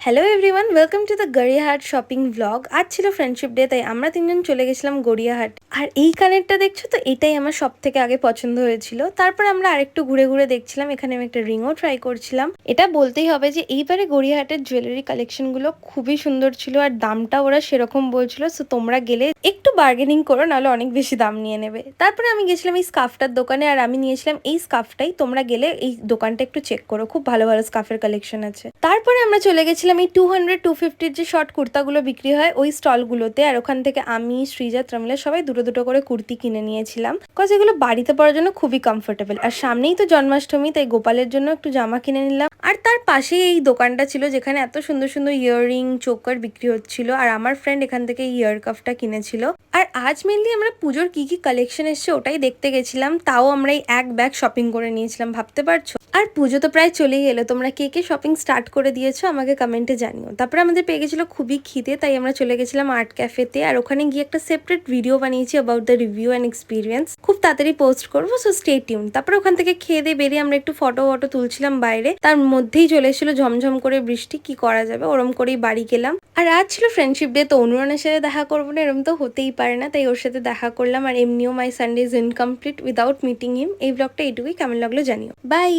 Hello everyone, welcome to the Gariahat shopping blog. আজ ছিল friendship day, তাই আমরা তিনজন চলে গেছিলাম গড়িয়াহাট। আর এই কানেরটা দেখছো তো, এটাই আমার সব থেকে আগে পছন্দ হয়েছিল। তারপর আমরা আরেকটু ঘুরে ঘুরে দেখছিলাম, এখানে আমি একটা রিংও ট্রাই করছিলাম। এটা বলতেই হবে যে এইবারে গড়িয়াহাটের জুয়েলারি কালেকশনগুলো খুবই সুন্দর ছিল, আর দামটা ওরা সেরকম বলছিল। সো তোমরা গেলে একটু বার্গেনিং করো, নাহলে অনেক বেশি দাম নিয়ে নেবে। তারপরে আমি গেছিলাম এই স্কার্ফটার দোকানে, আর আমি নিয়েছিলাম এই স্কার্ফটাই। তোমরা গেলে এই দোকানটা একটু চেক করো, খুব ভালো ভালো স্কার্ফের কালেকশন আছে। তারপরে আমরা চলে গেছিলাম এই 200-250 যে শর্ট কুর্তাগুলো বিক্রি হয় ওই স্টলগুলোতে, আর ওখান থেকে আমি, শ্রীজা, ত্রমিলা সবাই দুটো দুটো করে কুর্তি কিনে নিয়েছিলাম, বিকজ এগুলো বাড়িতে পরার জন্য খুবই কমফোর্টেবল। আর সামনেই তো জন্মাষ্টমী, তাই গোপালের জন্য একটু জামা কিনে নিলাম। আর তার পাশেই এই দোকানটা ছিল যেখানে এত সুন্দর সুন্দর ইয়াররিং, চোকার বিক্রি হচ্ছিল, আর আমার ফ্রেন্ড এখান থেকে ইয়ার কাফটা কিনেছিল। আর আজ মেনলি আমরা পুজোর কি কি কালেকশন এসছে ওটাই দেখতে গেছিলাম, তাও আমরা এই এক ব্যাগ শপিং করে নিয়েছিলাম, ভাবতে পারছো। আর পুজো তো প্রায় চলেই এলো, তোমরা কে কে শপিং স্টার্ট করে দিয়েছো আমাকে কমেন্টে জানিও। তারপরে আমাদের পেয়ে গেছিলো খুবই খিদে, তাই আমরা চলে গেছিলাম আর্ট ক্যাফেতে, আর ওখানে গিয়ে একটা সেপারেট ভিডিও বানিয়েছি about the review and experience, খুব তাড়াতাড়ি পোস্ট করবো, সো স্টে টিউন। তারপরে ওখান থেকে খেয়ে দিয়ে বেরিয়ে আমরা একটু ফটো তুলছিলাম বাইরে, তার মধ্যেই চলে এসেছিলো ঝমঝম করে বৃষ্টি, কি করা যাবে, ওরম করেই বাড়ি গেলাম। আর আজ ছিল ফ্রেন্ডশিপ ডে, তো অনুরানের সাথে দেখা করবো না এরম তো হতেই পারে না, তাই ওর সাথে দেখা করলাম। আর এমনিও my Sunday is incomplete without meeting him. এই ব্লগটা এইটুকুই, কেমন লাগলো জানিও, বাই।